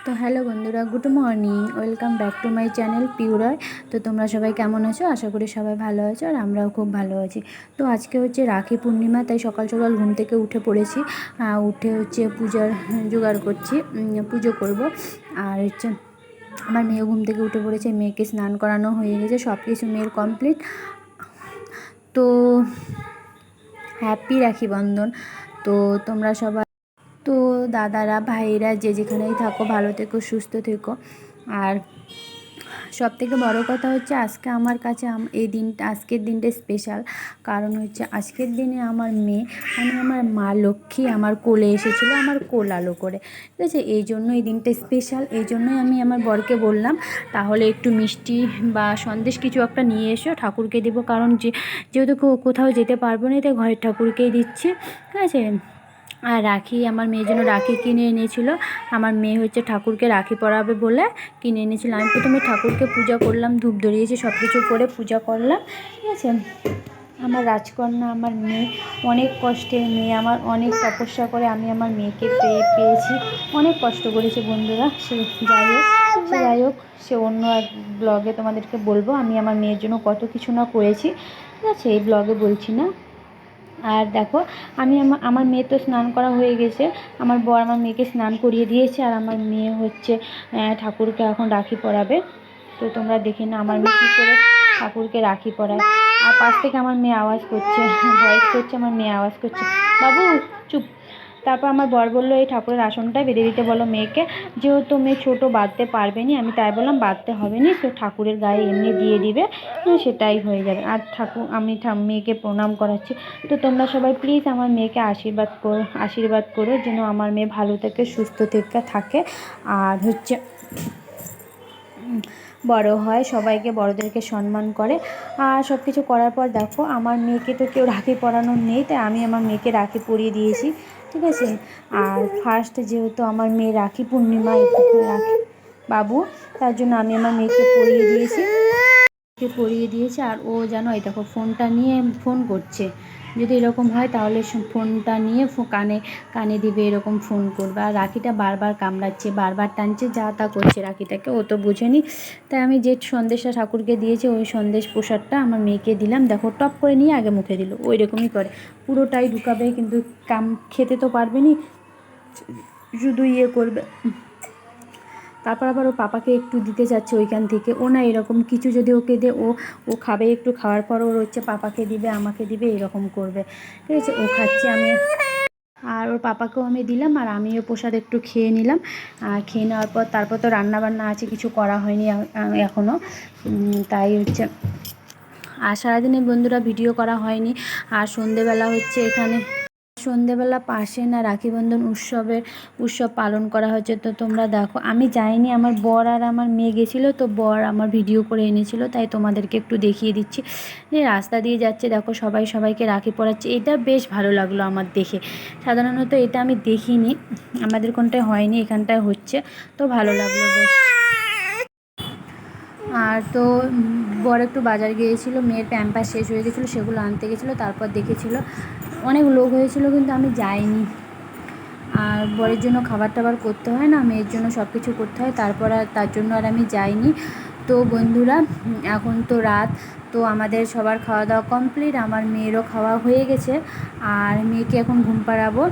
তো হ্যালো বন্ধুরা, good morning, welcome back to my channel পিউরার। তো তোমরা সবাই কেমন আছো? আশা করি সবাই ভালো আছো, আর আমরাও খুব ভালো আছি। তো আজকে হচ্ছে রাখি পূর্ণিমা, তাই সকাল সকাল ঘুম থেকে উঠে পড়েছি। উঠে হচ্ছে পূজার জোগাড় করছি, পুজো করব। আর হচ্ছে আমার মেয়েও ঘুম থেকে উঠে পড়েছে, মেয়েকে স্নান করানো হয়ে গেছে, সব কিছু মেয়ের কমপ্লিট। তো হ্যাপি রাখি বন্ধন। তো তোমরা সবাই, তো দাদারা ভাইরা যে যেখানেই থাকো, ভালো থেকো, সুস্থ থেকো। আর সবথেকে বড় কথা হচ্ছে আজকে আমার কাছে আজকের দিনটা স্পেশাল। কারণ হচ্ছে আজকের দিনে আমার মেয়ে, আমার মা লক্ষ্মী আমার কোলে এসেছিলো, আমার কোল আলো করে। ঠিক আছে, এই জন্য এই দিনটা স্পেশাল। এই জন্যই আমি আমার বরকে বললাম তাহলে একটু মিষ্টি বা সন্দেশ কিছু একটা নিয়ে এসো, ঠাকুরকে দেবো। কারণ যেহেতু কোথাও যেতে পারবো না, তাই ঘরের ঠাকুরকেই দিচ্ছি। ঠিক আছে। আর রাখি, আমার মেয়ের জন্য রাখি কিনে এনেছিল। আমার মেয়ে হচ্ছে ঠাকুরকে রাখি পরাবে বলে কিনে এনেছিল। আমি প্রথমে ঠাকুরকে পূজা করলাম, ধূপ ধরিয়েছি, সব কিছু করে পূজা করলাম। ঠিক আছে। আমার রাজকন্যা, আমার মেয়ে, অনেক কষ্টের মেয়ে আমার, অনেক তপস্যা করে আমি আমার মেয়েকে পেয়েছি। অনেক কষ্ট করেছে বন্ধুরা। সে যাই হোক, সে অন্য এক ব্লগে তোমাদেরকে বলবো আমি আমার মেয়ের জন্য কত কিছু না করেছি। ঠিক আছে, এই ব্লগে বলছি না। আর দেখো, আমি আমার মেয়ে তো স্নান করা হয়ে গেছে, আমার বর আমার মেয়েকে স্নান করিয়ে দিয়েছে। আর আমার মেয়ে হচ্ছে ঠাকুরকে এখন রাখি পরাবে। তো তোমরা দেখে না আমার মেয়ে কী করে ঠাকুরকে রাখি পরায়। আর পাশ থেকে আমার মেয়ে আওয়াজ করছে, ভয়েস করছে, আমার মেয়ে আওয়াজ করছে, বাবু চুপ। তারপর আমার বর বললো এই ঠাকুরের আসনটাই বেঁধে দিতে বলো মেয়েকে, যেহেতু মেয়ে ছোটো বাঁধতে পারবে নি। আমি তাই বললাম বাঁধতে হবে না, তো ঠাকুরের গায়ে এমনি দিয়ে দিবে, সেটাই হয়ে যাবে। আর আমি মেয়েকে প্রণাম করাচ্ছি। তো তোমরা সবাই প্লিজ আমার মেয়েকে আশীর্বাদ করো যেন আমার মেয়ে ভালো থেকে সুস্থ থেকে থাকে। আর হচ্ছে বড় হয়, সবাইকে বড়দেরকে সম্মান করে। আর সব কিছু করার পর দেখো, আমার মেয়েকে তো কেউ রাখি পরানোর নেই, তাই আমি আমার মেয়েকে রাখি পরিয়ে দিয়েছি। ঠিক আছে। আর ফার্স্ট যেহেতু আমার মেয়ে রাখি পূর্ণিমা, রাখি বাবু, তার জন্য আমি আমার মেয়েকে পরিয়ে দিয়েছি। আর ও যেন এই দেখো ফোনটা নিয়ে ফোন করছে। যদি এরকম হয় তাহলে ফোনটা নিয়ে কানে দিবে, এরকম ফোন করবে। আর রাখিটা বারবার কামড়াচ্ছে, বারবার টানছে, যা তা করছে রাখিটাকে, ও তো বোঝেনি। তাই আমি যে সন্দেশটা ঠাকুরকে দিয়েছি, ওই সন্দেশ প্রসাদটা আমার মেয়েকে দিলাম। দেখো টপ করে নিয়ে আগে মুখে দিল, ওই রকমই করে, পুরোটাই ঢুকাবে, কিন্তু খেতে তো পারবে না, শুধু করবে। তারপর আবার ও পাপাকে একটু দিতে চাচ্ছে ওইখান থেকে, ও না এরকম কিছু যদি ওকে দে, ও খাবে, একটু খাওয়ার পর ওর হচ্ছে পাপাকে দিবে, আমাকে দিবে, এরকম করবে। ঠিক আছে, ও খাচ্ছে, আর ওর পাপাকেও আমি দিলাম, আর আমিও প্রসাদ একটু খেয়ে নিলাম। আর খেয়ে নেওয়ার পর তারপর তো রান্নাবান্না আছে, কিছু করা হয়নি এখনও, তাই হচ্ছে আর সারাদিনে বন্ধুরা ভিডিও করা হয়নি। আর সন্ধেবেলা হচ্ছে এখানে সন্ধেবেলা পাশে না রাখি বন্ধন উৎসব পালন করা হচ্ছে। তো তোমরা দেখো, আমি যাইনি, আমার বর আর আমার মেয়ে গেছিলো, তো বর আমার ভিডিও করে এনেছিল, তাই তোমাদেরকে একটু দেখিয়ে দিচ্ছি। যে রাস্তা দিয়ে যাচ্ছে, দেখো সবাই সবাইকে রাখি পরাচ্ছে, এটা বেশ ভালো লাগলো আমার দেখে। সাধারণত এটা আমি দেখিনি, আমাদের কোনটায় হয়নি, এখানটায় হচ্ছে, তো ভালো লাগলো বেশ। আর তো বর একটু বাজার গিয়েছিলো, মেয়ের প্যাম্পাস শেষ হয়ে গেছিলো, সেগুলো আনতে গেছিলো। তারপর দেখেছিলো অনেক লোক হয়েছিল, কিন্তু আমি যাইনি। আর বরের জন্য খাবার টাবার করতে হয় না, মেয়ের জন্য সব কিছু করতে হয়, তার জন্য আর আমি যাইনি। তো বন্ধুরা, এখন তো রাত, তো আমাদের সবার খাওয়া দাওয়া কমপ্লিট, আমার মেয়েরও খাওয়া হয়ে গেছে। আর মেয়েকে এখন ঘুম পাড়াবো।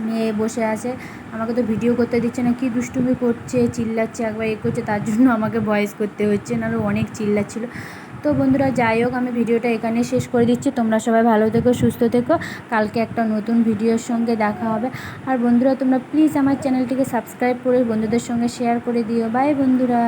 মেয়ে বসে আছে, আমাকে তো ভিডিও করতে দিচ্ছে না, কি দুষ্টুমি করছে, চিল্লাচ্ছে, একবার করছে, তার জন্য আমাকে ভয়েস করতে হচ্ছে, নাহলে অনেক চিল্লাচ্ছিলো। তো বন্ধুরা যাই হোক, আমি ভিডিওটা এখানে শেষ করে দিচ্ছি। তোমরা সবাই ভালো থেকো, সুস্থ থেকো, কালকে একটা নতুন ভিডিওর সঙ্গে দেখা হবে। আর বন্ধুরা তোমরা প্লিজ আমার চ্যানেলটিকে সাবস্ক্রাইব করে বন্ধুদের সঙ্গে শেয়ার করে দিও। বাই বন্ধুরা।